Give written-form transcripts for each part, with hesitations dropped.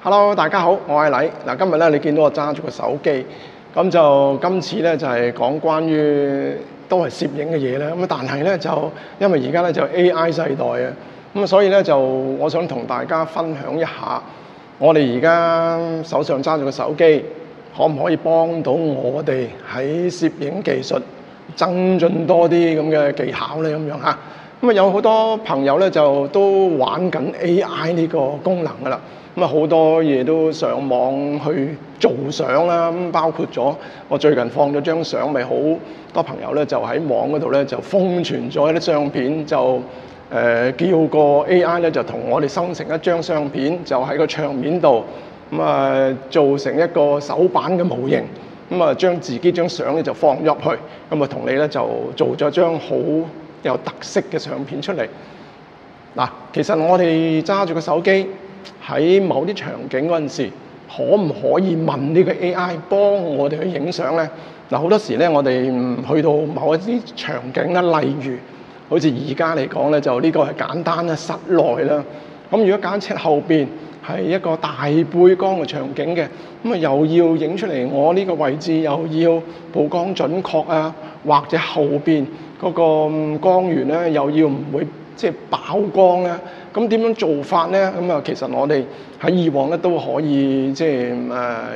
Hello， 大家好，我係禮。嗱，今日咧你見到我揸住個手機，咁就今次咧就係講關於都係攝影嘅嘢啦。咁但係咧就因為而家咧就 AI 世代啊，咁所以咧就我想同大家分享一下，我哋而家手上揸住個手機，可唔可以幫到我哋喺攝影技術增進多啲咁嘅技巧咧？咁樣嚇。咁啊有好多朋友咧就都玩緊 AI 呢個功能噶啦。咁啊好多嘢都上網去做相啦，咁包括咗我最近放咗張相，咪好多朋友咧就喺網嗰度咧就瘋傳咗一啲相片，就叫個 AI 咧就同我哋生成一張相片，就喺個桌面度咁啊做成一個手板嘅模型，咁啊將自己張相咧就放咗入去，咁啊同你咧就做咗張好有特色嘅相片出嚟。嗱，其實我哋揸住個手機喺某啲場景嗰陣時，可唔可以問呢個 AI 幫我哋去影相咧？嗱，好多時咧，我哋去到某一啲場景啦，例如好似而家嚟講咧，就呢個係簡單啦，室內啦。咁如果假設後邊係一個大背光嘅場景嘅，咁啊又要影出嚟，我呢個位置又要曝光準確啊，或者後邊嗰個光源咧又要唔會即係飽光咧，咁點樣做法咧？咁啊，其實我哋喺以往咧都可以即係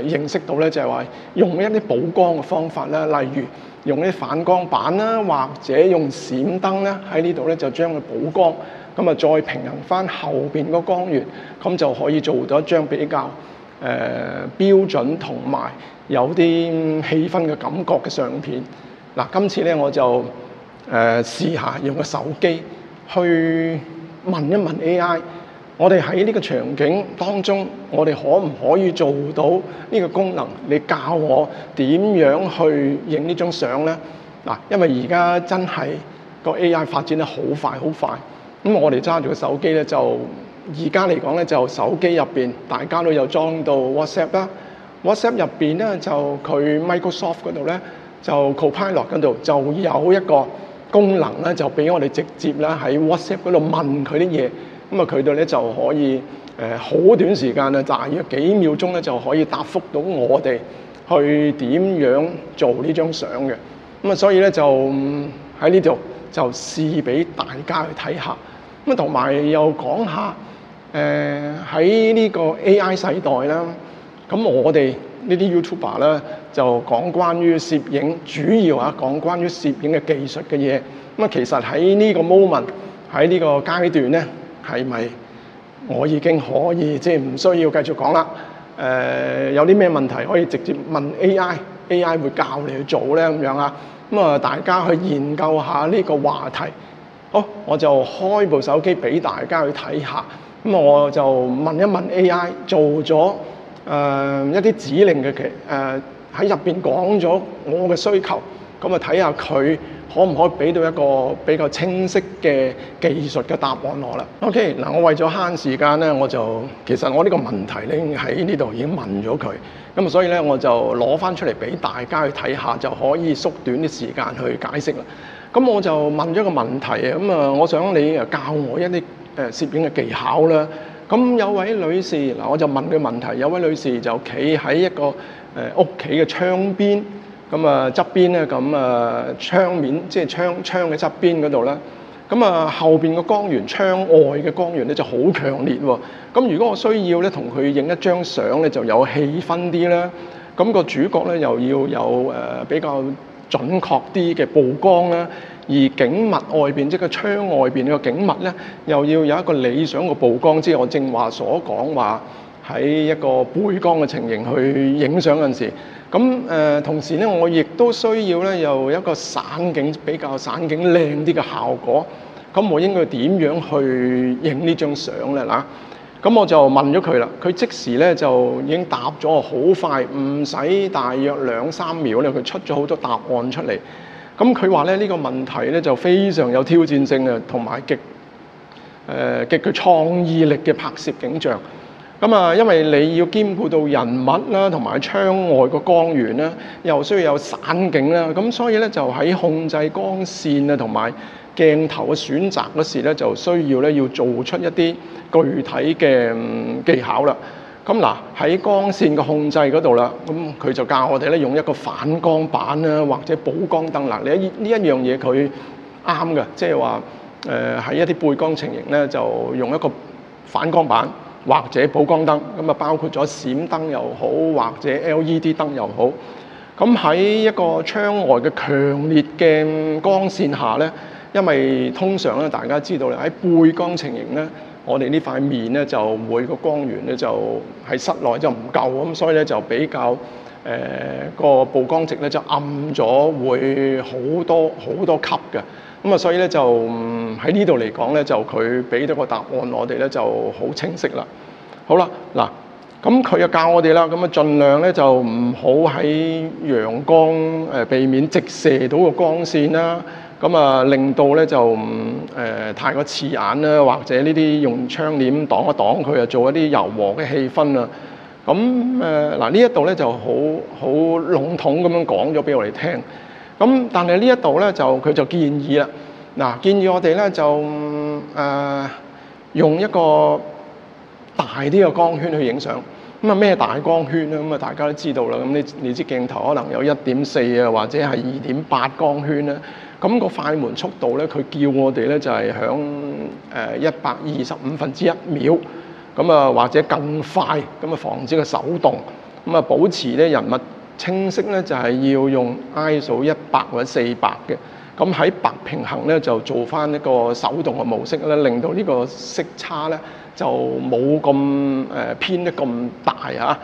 認識到咧，就係話用一啲補光嘅方法啦，例如用啲反光板啦，或者用閃燈咧喺呢度咧就將佢補光，咁啊再平衡翻後邊個光源，咁就可以做到一張比較標準同埋有啲氣氛嘅感覺嘅相片。嗱，今次咧我就試下用個手機去問一問 AI， 我哋喺呢個場景當中，我哋可唔可以做到呢個功能？你教我點樣去影呢張相咧？嗱，因為而家真係個 AI 發展得好快好快，咁我哋揸住個手機咧，就而家嚟講咧，就手機入邊大家都有裝到 WhatsApp 啦。WhatsApp 入邊咧就佢 Microsoft 嗰度咧就 Copilot 嗰度就有一個功能咧，就俾我哋直接咧喺 WhatsApp 嗰度問佢啲嘢，咁啊佢哋咧就可以好短時間啊，大約幾秒鐘咧就可以答覆到我哋去點樣做呢張相嘅。咁啊所以咧就喺呢度就試俾大家去睇下，咁啊同埋又講下喺呢個 AI 世代啦，咁我哋呢啲 YouTuber 咧就講關於攝影，主要講關於攝影嘅技術嘅嘢。咁啊，其實喺呢個 moment 喺呢個階段咧，係咪我已經可以即係唔需要繼續講啦？有啲咩問題可以直接問 AI，AI 會教你去做咧咁樣啊？咁啊，大家去研究下呢個話題。好，我就開部手機俾大家去睇下。咁我就問一問 AI， 做咗一啲指令嘅喺入邊講咗我嘅需求，咁啊睇下佢可唔可以俾到一個比較清晰嘅技術嘅答案我啦。OK， 嗱，我為咗慳時間咧，其實我呢個問題咧喺呢度已經問咗佢，咁啊所以咧我就攞翻出嚟俾大家去睇下，就可以縮短啲時間去解釋啦。咁我就問咗個問題啊，咁啊我想你教我一啲攝影嘅技巧啦。咁有位女士嗱，我就問佢問題，有位女士就企喺一個屋企嘅窗邊，咁啊側邊咧，咁啊窗面即係窗嘅側邊嗰度啦。咁啊後邊個光源，窗外嘅光源咧就好強烈喎。咁如果我需要咧同佢影一張相咧，就有氣氛啲啦。咁個主角咧又要有比較準確啲嘅曝光啦。而景物外邊，即係個窗外邊個景物咧，又要有一個理想嘅曝光，即係我正話所講話喺一個背光嘅情形去影相嗰陣時。咁同時咧，我亦都需要咧有一個散景，比較散景靚啲嘅效果。咁我應該點樣去影呢張相咧？嗱，咁我就問咗佢啦，佢即時咧就已經答咗我好快，唔使大約2-3秒咧，佢出咗好多答案出嚟。咁佢話咧呢個問題咧就非常有挑戰性啊，同埋極具創意力嘅拍攝景象。咁啊，因為你要兼顧到人物啦，同埋窗外個光源啦，又需要有散景啦，咁所以咧就喺控制光線啊，同埋鏡頭嘅選擇嗰時咧，就需要咧要做出一啲具體嘅技巧啦。咁嗱喺光線嘅控制嗰度啦，咁佢就教我哋咧用一個反光板啦，或者補光燈嗱。呢一樣嘢佢啱嘅，即係話喺一啲背光情形咧，就用一個反光板或者補光燈，咁啊包括咗閃燈又好，或者 LED 燈又好。咁喺一個窗外嘅強烈嘅光線下咧，因為通常咧大家知道咧喺背光情形咧，我哋呢塊面咧就每個光源咧就喺室內就唔夠，咁所以咧就比較個曝光值咧就暗咗，會好多級嘅。咁啊，所以咧就喺呢度嚟講咧，就佢俾到個答案我哋咧就好清晰啦。好啦，嗱，咁佢又教我哋啦，咁啊盡量咧就唔好喺陽光避免直射到個光線啦。咁啊，令到咧就太過刺眼啦，或者呢啲用窗簾擋一擋佢啊，做一啲柔和嘅氣氛啊。咁嗱呢一度咧就好籠統咁樣講咗俾我哋聽。咁但係呢一度咧就佢就建議啦，嗱建議我哋咧就用一個大啲嘅光圈去影相。咁啊咩大光圈咧？咁啊大家都知道啦。咁你支鏡頭可能有1.4啊，或者係2.8光圈咧。咁個快門速度咧，佢叫我哋咧就係響125/1秒，咁啊或者更快，咁啊防止佢手動，咁啊保持咧人物清晰咧就係要用 ISO 100或者400嘅，咁喺白平衡咧就做翻一個手動嘅模式咧，令到呢個色差咧就冇咁偏得咁大嚇。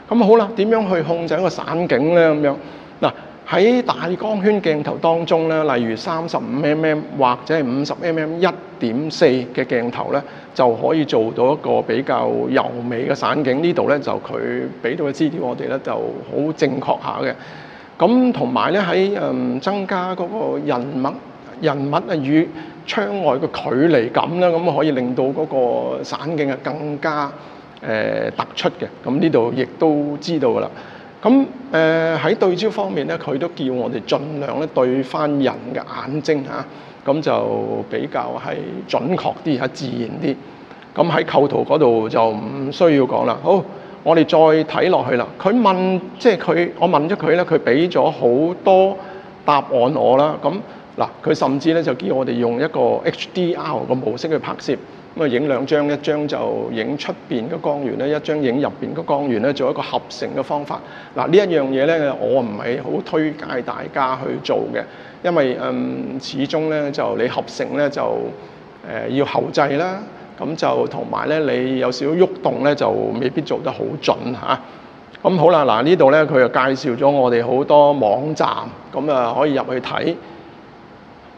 咁好啦，點樣去控制一個散景咧？咁樣嗱。喺大光圈鏡頭當中咧，例如35mm 或者係50mm 1.4嘅鏡頭咧，就可以做到一個比較柔美嘅散景。呢度咧就佢俾到嘅資料我哋咧就好正確下嘅。咁同埋咧喺增加嗰個人物啊與窗外嘅距離感啦，咁可以令到嗰個散景啊更加突出嘅。咁呢度亦都知道㗎啦。咁喺對焦方面咧，佢都叫我哋盡量咧對翻人嘅眼睛嚇，咁就比較係準確啲嚇，自然啲。咁喺構圖嗰度就唔需要講啦。好，我哋再睇落去啦。佢問，即係我問咗佢咧，佢俾咗好多答案我啦。咁嗱，佢甚至咧就叫我哋用一個 HDR 嘅模式去拍攝。咁啊，影兩張，一張就影出邊嘅光源咧，一張影入邊嘅光源咧，做一個合成嘅方法。嗱，呢一樣嘢咧，我唔係好推介大家去做嘅，因為始終咧就你合成咧就要後製啦，咁就同埋咧你有少少喐動咧就未必做得好準嚇。咁好啦，嗱呢度咧佢又介紹咗我哋好多網站，咁啊可以入去睇。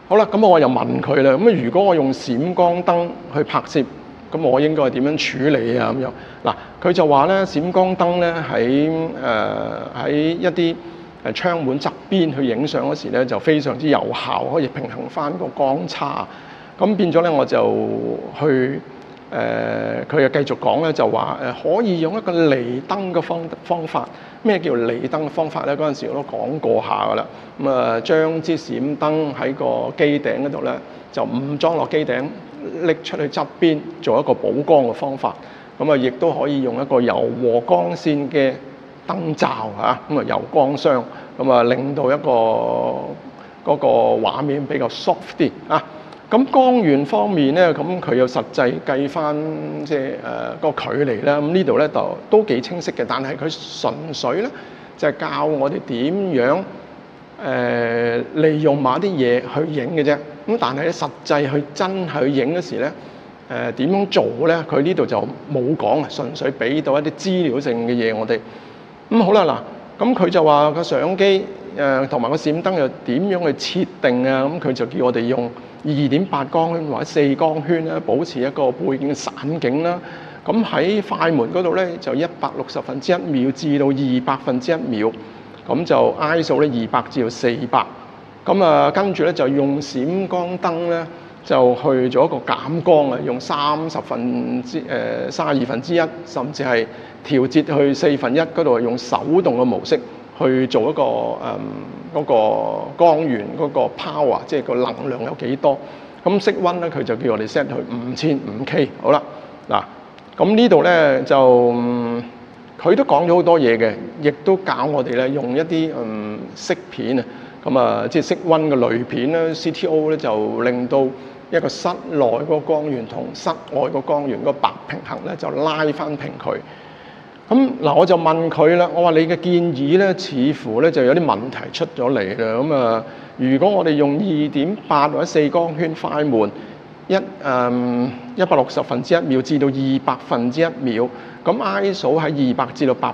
好啦，咁我又問佢啦。咁如果我用閃光燈去拍攝，咁我應該係點樣處理啊？咁樣嗱，佢就話咧，閃光燈咧喺一啲窗門側邊去影相嗰時咧，就非常之有效，可以平衡翻個光差。咁變咗咧，我就去佢又繼續講咧，就話可以用一個離燈嘅方法。咩叫離燈嘅方法咧？嗰陣時我都講過下噶啦。咁啊，將支閃燈喺個機頂嗰度咧，就唔裝落機頂，拎出去側邊做一個補光嘅方法。咁啊，亦都可以用一個柔和光線嘅燈罩嚇，咁啊柔光箱，咁啊令到一個嗰個畫面比較 soft 啲啊。咁光源方面咧，咁佢有實際計翻即係個距離啦。咁呢度咧就都幾清晰嘅，但係佢純粹咧就係教我哋點樣利用某啲嘢去影嘅啫。咁但係咧實際去真係去影嗰時咧，點樣做咧？佢呢度就冇講，純粹俾到一啲資料性嘅嘢我哋。咁好啦，嗱，咁佢就話個相機同埋個閃燈又點樣去設定啊？咁佢就叫我哋用2.8光圈或者4光圈咧，保持一個背景嘅散景啦。咁喺快門嗰度咧，就160/1秒至到200/1秒，咁就 ISO 咧200至到400。咁啊，跟住咧就用閃光燈咧，就去做一個減光啊，用32/1，甚至係調節去1/4嗰度，用手動嘅模式去做一個嗰個光源嗰個 power， 即係個能量有幾多。咁色溫咧，佢就叫我哋 set 去5500K。好啦，嗱，咁呢度咧就佢都講咗好多嘢嘅，亦都教我哋咧用一啲色片啊，咁啊即係色溫嘅濾片啦 CTO 咧就令到一個室內嗰個光源同室外個光源個白平衡咧就拉翻平佢。咁嗱，我就問佢啦，我話你嘅建議咧，似乎咧就有啲問題出咗嚟啦。咁啊，如果我哋用2.8或者4光圈快門160分之一秒至到200分之一秒，咁 ISO 喺200至到800，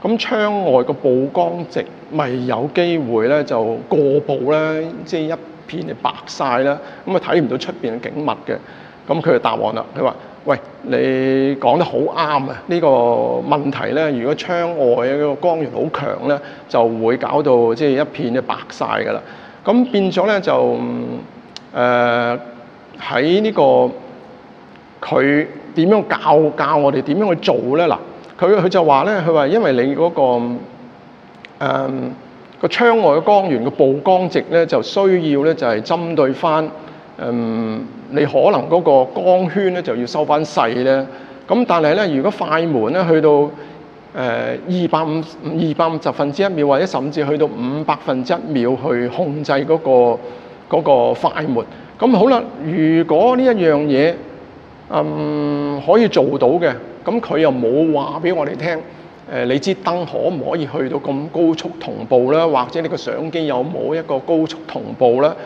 咁窗外個曝光值咪有機會咧就過曝咧，即係一片係白晒啦，咁啊睇唔到出邊嘅景物嘅。咁佢就答我啦，佢話：喂，你講得好啱啊！呢個問題咧，如果窗外嘅個光源好強咧，就會搞到即係一片嘅白晒㗎啦。咁變咗咧就喺呢個佢點樣教我哋點樣去做咧？嗱，佢就話咧，佢話因為你嗰個窗外嘅光源嘅曝光值咧，就需要咧就係針對翻你可能嗰個光圈咧就要收翻細咧。咁但係咧，如果快門咧去到250分之一秒，或者甚至去到500分之一秒去控制嗰個快門。咁好啦，如果呢一樣嘢可以做到嘅，咁佢又冇話俾我哋聽，你支燈可唔可以去到咁高速同步啦？或者你個相機有冇一個高速同步啦？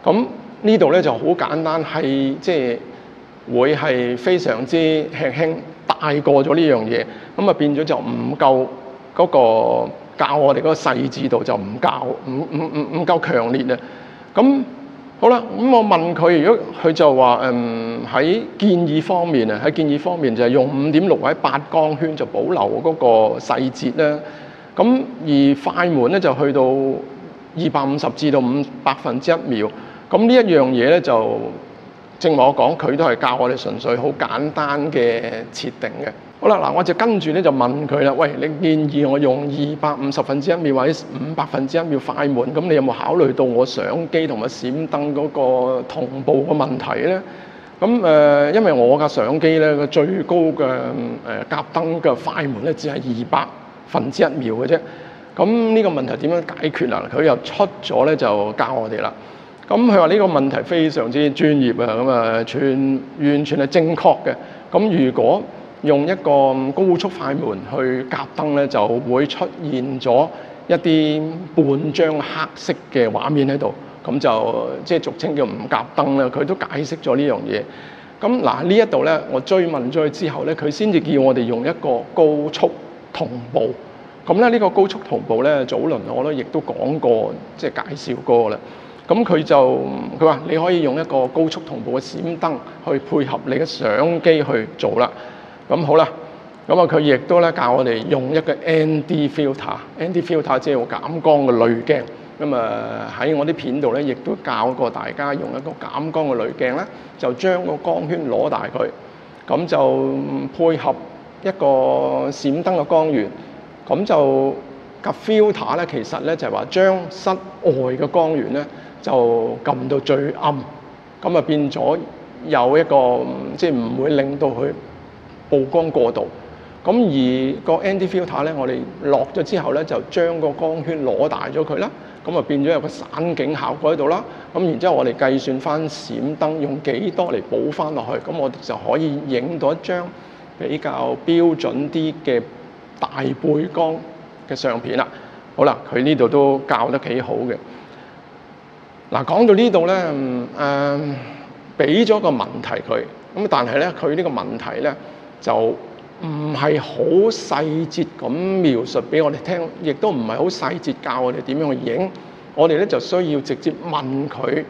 咁呢度咧就好簡單，係即係會係非常之輕大過咗呢樣嘢，咁啊變咗就唔夠嗰個教我哋嗰個細緻度就唔夠強烈啊！咁好啦，咁我問佢，如果佢就話喺建議方面啊，喺建議方面就係用5.6或者8光圈就保留嗰個細節啦。咁而快門咧就去到250至到500分之一秒。咁呢一樣嘢咧就正話我講，佢都係教我哋純粹好簡單嘅設定嘅。好啦，嗱我就跟住咧就問佢啦，喂，你建議我用250分之一秒或者500分之一秒快門，咁你有冇考慮到我相機同埋閃燈嗰個同步嘅問題咧？咁因為我架相機咧個最高嘅夾燈嘅快門咧只係200分之一秒嘅啫。咁呢個問題點樣解決啦？佢又出咗咧就教我哋啦。咁佢話呢個問題非常之專業啊，咁啊完全係正確嘅。咁如果用一個高速快門去夾燈咧，就會出現咗一啲半張黑色嘅畫面喺度，咁就即係俗稱叫唔夾燈啦。佢都解釋咗呢樣嘢。咁嗱呢一度咧，我追問咗佢之後咧，佢先至叫我哋用一個高速同步。咁咧呢個高速同步咧，早輪我都亦都講過，即係介紹過啦。咁佢話你可以用一個高速同步嘅閃燈去配合你嘅相機去做啦。咁好啦，咁啊佢亦都咧教我哋用一個 ND filter 即係減光嘅濾鏡。咁啊喺我啲片度咧，亦都教過大家用一個減光嘅濾鏡咧，就將個光圈攞大佢，咁就配合一個閃燈嘅光源，咁就個 filter 咧其實咧就係話將室外嘅光源咧就撳到最暗，咁啊變咗有一個即係唔會令到佢曝光過度。咁而個 ND filter 咧，我哋落咗之後咧，就將個光圈攞大咗佢啦，咁啊變咗有個散景效果喺度啦。咁然之後我哋計算翻閃燈用幾多嚟補翻落去，咁我哋就可以影到一張比較標準啲嘅大背光嘅相片啦。好啦，佢呢度都教得幾好嘅。嗱，講到呢度咧，俾咗個問題佢，咁但係咧佢呢個問題咧就唔係好細節咁描述俾我哋聽，亦都唔係好細節教我哋點樣去影。我哋咧就需要直接問佢，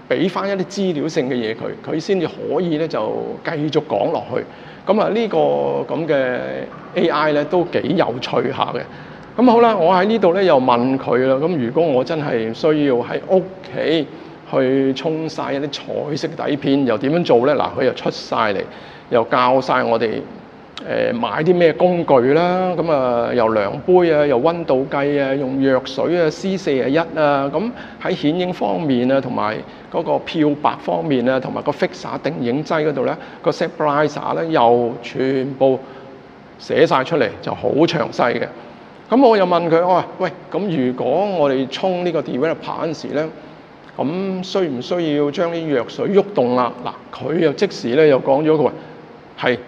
俾翻一啲資料性嘅嘢佢先至可以咧就繼續講落去。咁啊呢個咁嘅 AI 咧都幾有趣下嘅。咁好啦，我喺呢度咧又問佢啦。咁如果我真係需要喺屋企去沖晒一啲彩色底片，又點樣做咧？嗱，佢又出晒嚟，又教晒我哋買啲咩工具啦。咁啊，又量杯啊，又溫度計啊，用藥水啊 C41啊。咁喺顯影方面啊，同埋嗰個漂白方面啊，同埋個 fixer 定影劑嗰度咧，個 stabilizer 咧又全部寫晒出嚟，就好詳細嘅。咁我又問佢，我話喂，咁如果我哋沖呢個 developer 嗰陣時咧，咁需唔需要將啲藥水喐動啊？嗱，佢又即時咧又講咗佢話係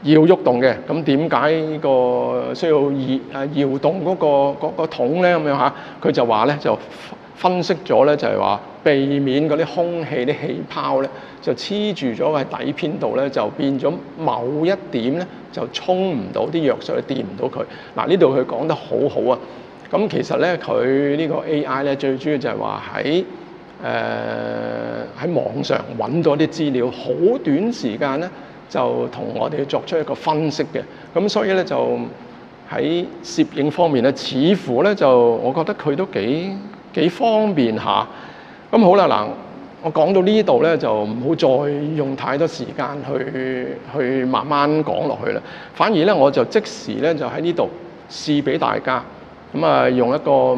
要喐動嘅。咁點解個需要搖動嗰個桶咧？咁樣嚇，佢就話咧就分析咗咧，就係話避免嗰啲空氣啲氣泡咧就黐住咗喺底片度咧，就變咗某一點咧就沖唔到啲藥水，掂唔到佢。嗱，呢度佢講得好好啊！咁其實咧佢呢個 AI 咧最主要就係話喺網上揾到啲資料，好短時間咧就同我哋作出一個分析嘅。咁所以咧就喺攝影方面咧，似乎咧就我覺得佢都幾方便下。咁好啦，嗱，我講到呢度咧就唔好再用太多時間去慢慢講落去啦。反而咧我就即時咧就喺呢度試俾大家。咁啊，用一個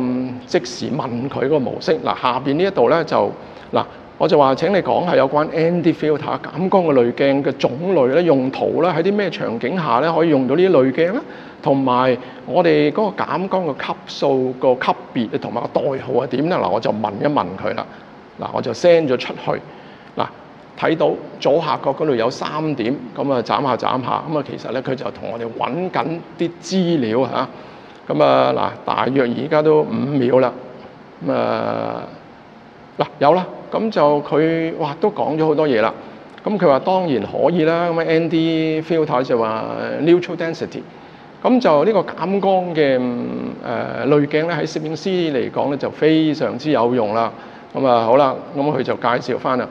即時問佢個模式。嗱，下邊呢一度咧就嗱，我就話請你講下有關 ND filter 減光嘅濾鏡嘅種類咧、用途咧，喺啲咩場景下咧可以用到呢啲濾鏡咧，同埋我哋嗰個減光嘅級數、個級別同埋個代號係點咧？嗱，我就問一問佢啦。嗱，我就 send 咗出去。嗱，睇到左下角嗰度有3點，咁啊斬下，咁啊其實咧佢就同我哋揾緊啲資料嚇。咁啊嗱，大約而家都5秒啦。咁嗱有啦，咁就佢哇都講咗好多嘢啦。咁佢話當然可以啦。咁 ND filter 就話 neutral density。咁就呢個減光嘅濾鏡咧，喺攝影師嚟講咧就非常之有用啦。咁啊好啦，咁佢就介紹翻啦。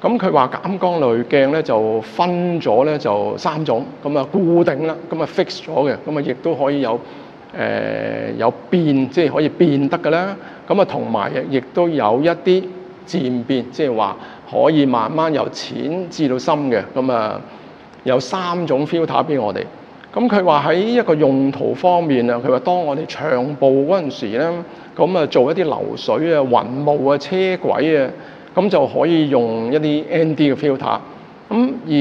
咁佢話減光濾鏡咧就分咗咧就3種，咁啊固定啦，咁啊 fix 咗嘅，咁啊亦都可以有變，即係可以變得嘅啦。咁啊同埋亦都有一啲漸變，即係話可以慢慢由淺至到深嘅。咁啊有3種 filter 俾我哋。咁佢話喺一個用途方面啊，佢話當我哋長步嗰陣時咧，咁啊做一啲流水啊、雲霧啊、車軌啊，咁就可以用一啲 ND 嘅 filter。咁而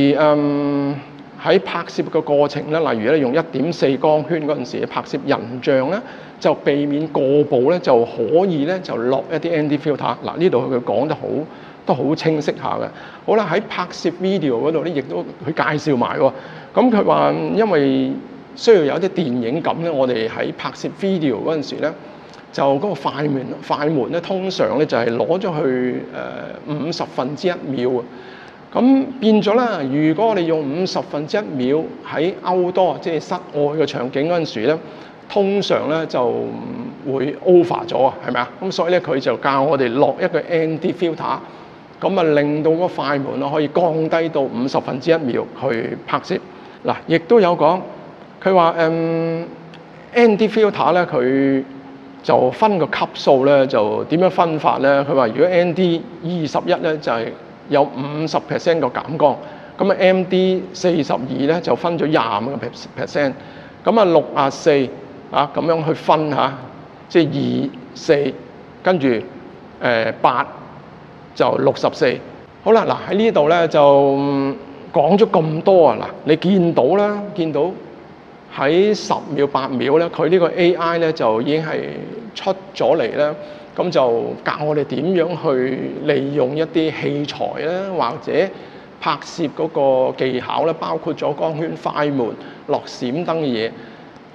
喺拍攝嘅過程咧，例如咧用1.4光圈嗰陣時拍攝人像咧，就避免過曝咧，就可以咧就落一啲 ND filter。嗱，呢度佢講得都好清晰下嘅。好啦，喺拍攝 video 嗰度咧，亦都佢介紹埋喎。咁佢話因為需要有啲電影感咧，我哋喺拍攝 video 嗰陣時咧，就嗰個快門咧，通常咧就係攞咗去1/50秒啊。咁變咗啦，如果我哋用1/50秒喺outdoor即係室外嘅場景嗰陣時咧，通常咧就會 over 咗啊，係咪啊？咁所以咧佢就教我哋落一個 ND filter，咁啊令到個快門可以降低到1/50秒去拍攝。嗱，亦都有講，佢話ND filter 咧佢就分個級數咧，就點樣分法咧？佢話如果 ND 21咧就係有50% 個減光，咁啊 MD 42咧就分咗25%，咁啊64啊咁樣去分嚇，即係2、4，跟住8就64。好啦，嗱喺呢度咧就講咗咁多啊！嗱，你見到啦，見到喺10秒、8秒咧，佢呢個 AI 咧就已經係出咗嚟啦。咁就教我哋點樣去利用一啲器材啦，或者拍攝嗰個技巧啦，包括咗光圈、快門、落閃燈嘅嘢。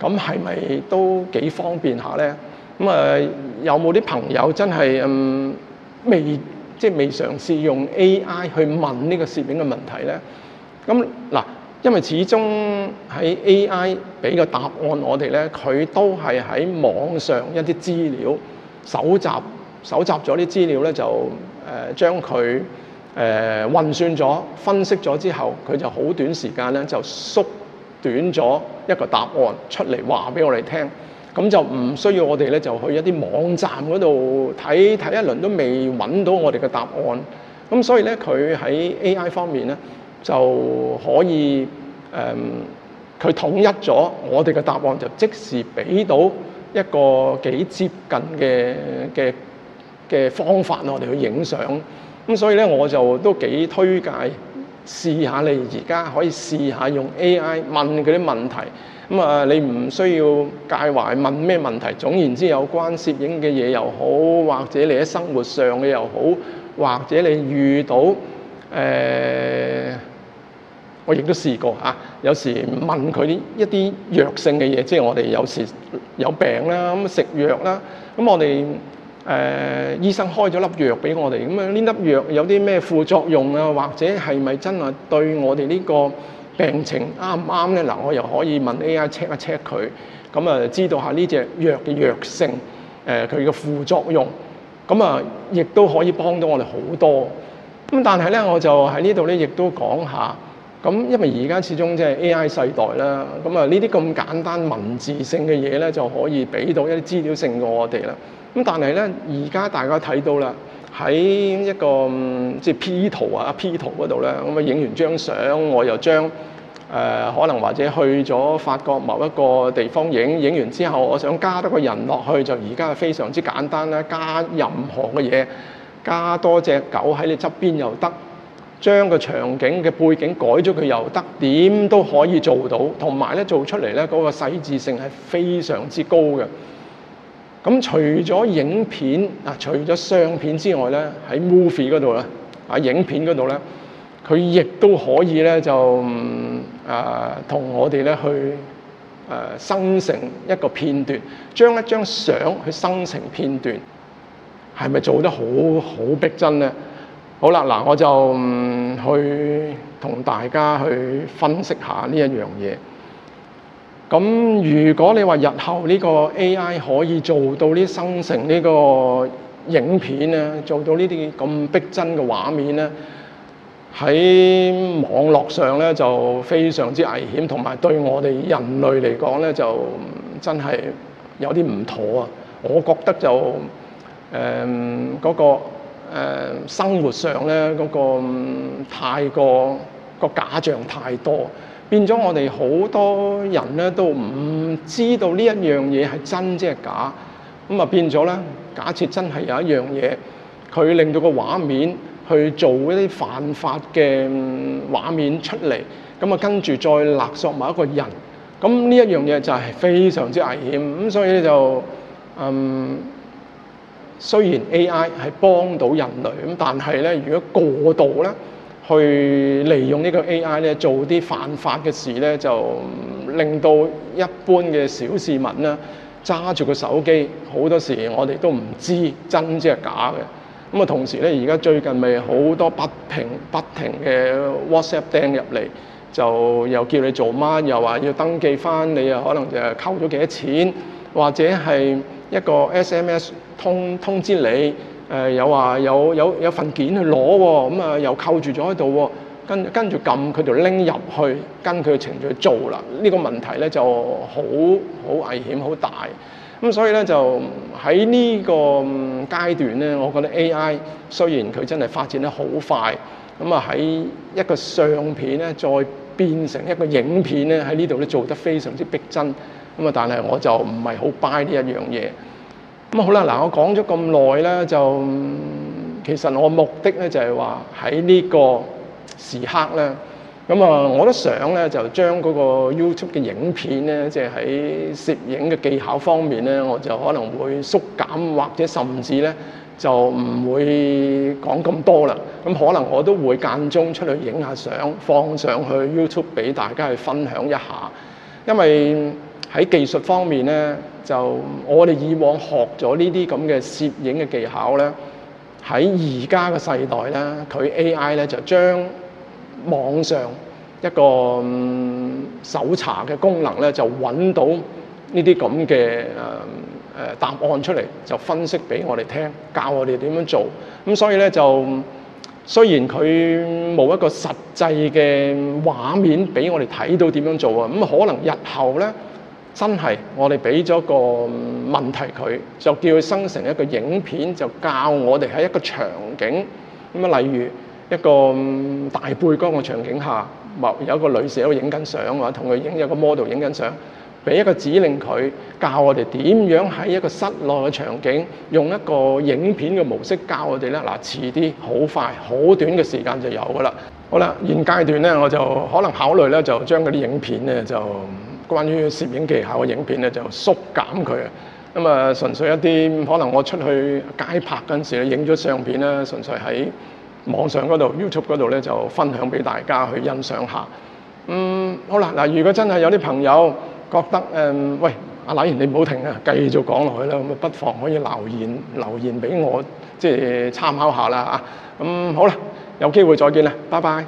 咁係咪都幾方便下咧？咁有冇啲朋友真係未嘗試用 AI 去問呢個攝影嘅問題咧？咁嗱，因為始終喺 AI 俾個答案我哋咧，佢都係喺網上一啲資料搜集咗啲資料咧，就將佢運算咗、分析咗之後，佢就好短時間咧就縮短咗一個答案出嚟話俾我哋聽。咁就唔需要我哋咧就去一啲網站嗰度睇一輪都未揾到我哋嘅答案。咁所以咧佢喺 AI 方面咧就可以佢統一咗我哋嘅答案，就即時俾到一個幾接近嘅方法我哋去影相。咁所以咧我就都幾推介試下你而家可以試下用 AI 問佢啲問題。咁啊，你唔需要介懷問咩問題，總言之有關攝影嘅嘢又好，或者你喺生活上嘅又好，或者你遇到我亦都試過嚇，有時問佢一啲藥性嘅嘢，即係我哋有時有病啦，咁食藥啦，咁我哋醫生開咗粒藥俾我哋，咁啊呢粒藥有啲咩副作用啊，或者係咪真係對我哋呢個病情啱唔啱咧？嗱，我又可以問 AI check 一 check 佢，咁啊知道下呢隻藥嘅藥性，佢嘅副作用，咁啊亦都可以幫到我哋好多。咁但係咧，我就喺呢度咧，亦都講下。咁因為而家始終即係 AI 世代啦，咁啊呢啲咁簡單文字性嘅嘢咧，就可以俾到一啲資料性過我哋啦。咁但係咧，而家大家睇到啦，喺一個即係 P 圖啊 P 圖嗰度咧，咁啊影完張相，我又將可能或者去咗法國某一個地方影完之後，我想加多個人落去，就而家非常之簡單啦，加任何嘅嘢，加多隻狗喺你側邊又得。將個場景嘅背景改咗佢又得，點都可以做到，同埋咧做出嚟咧嗰個細緻性係非常之高嘅。咁除咗影片啊，除咗相片之外咧，喺 movie 嗰度咧，影片嗰度咧，佢亦都可以咧就同我哋咧去生成一個片段，將一張相去生成片段，係咪做得好逼真咧？好啦，嗱，我就去同大家去分析下呢一樣嘢。咁如果你話日後呢個 AI 可以做到呢生成呢個影片咧，做到呢啲咁逼真嘅畫面咧，喺網絡上咧就非常之危險，同埋對我哋人類嚟講咧就真係有啲唔妥啊！我覺得就嗰個生活上咧嗰個太過個假象太多，變咗我哋好多人咧都唔知道呢一樣嘢係真即係假，咁啊變咗咧，假設真係有一樣嘢，佢令到個畫面去做一啲犯法嘅畫面出嚟，咁啊跟住再勒索某一個人，咁呢一樣嘢就係非常之危險，咁所以咧就雖然 AI 係幫到人類，咁但係咧，如果過度咧去利用呢個 AI 咧做啲犯法嘅事咧，就令到一般嘅小市民咧揸住個手機，好多時我哋都唔知真即係假嘅。咁啊，同時咧，而家最近咪好多不停嘅 WhatsApp 掟入嚟，就又叫你做乜，又話要登記翻，你又可能就扣咗幾多錢，或者係一個 SMS 通知你，有話有份件去攞喎，咁啊又扣住咗喺度喎，跟住撳佢條 link 入去，跟佢嘅程序去做啦。呢個問題咧就好危險，好大。咁所以咧就喺呢個階段咧，我覺得 AI 雖然佢真係發展得好快，咁啊喺一個相片咧再變成一個影片咧，喺呢度咧做得非常之逼真。咁啊，但係我就唔係好 buy 呢一樣嘢。咁好啦，嗱，我講咗咁耐咧，就其實我目的咧就係話喺呢個時刻咧，咁啊，我都想咧就將嗰個 YouTube 嘅影片咧，即係喺攝影嘅技巧方面咧，我就可能會縮減，或者甚至咧就唔會講咁多啦。咁可能我都會間中出去影下相，放上去 YouTube 俾大家去分享一下，因為喺技術方面咧，就我哋以往學咗呢啲咁嘅攝影嘅技巧咧，喺而家嘅世代咧，佢 AI 咧就將網上一個搜查嘅功能咧，就揾到呢啲咁嘅答案出嚟，就分析俾我哋聽，教我哋點樣做。咁所以咧就雖然佢冇一個實際嘅畫面俾我哋睇到點樣做啊，咁可能日後咧真係我哋俾咗個問題佢，就叫佢生成一個影片，就教我哋喺一個場景咁啊，例如一個大背光嘅場景下，有一個女士喺度影緊相，或者同佢影有個 model 影緊相，俾一個指令佢，教我哋點樣喺一個室內嘅場景，用一個影片嘅模式教我哋咧。嗱，遲啲好快好短嘅時間就有噶啦。好啦，現階段咧我就可能考慮咧就將嗰啲影片咧就關於攝影技巧嘅影片咧就縮減佢啊。咁啊，純粹一啲可能我出去街拍嗰陣時咧影咗相片咧，純粹喺網上嗰度 YouTube 嗰度咧就分享俾大家去欣賞下。好啦，嗱，如果真係有啲朋友覺得喂，阿禮你唔好停啊，繼續講落去啦，咁啊不妨可以留言俾我，即係參考下啦嚇。好啦，有機會再見啦，拜拜。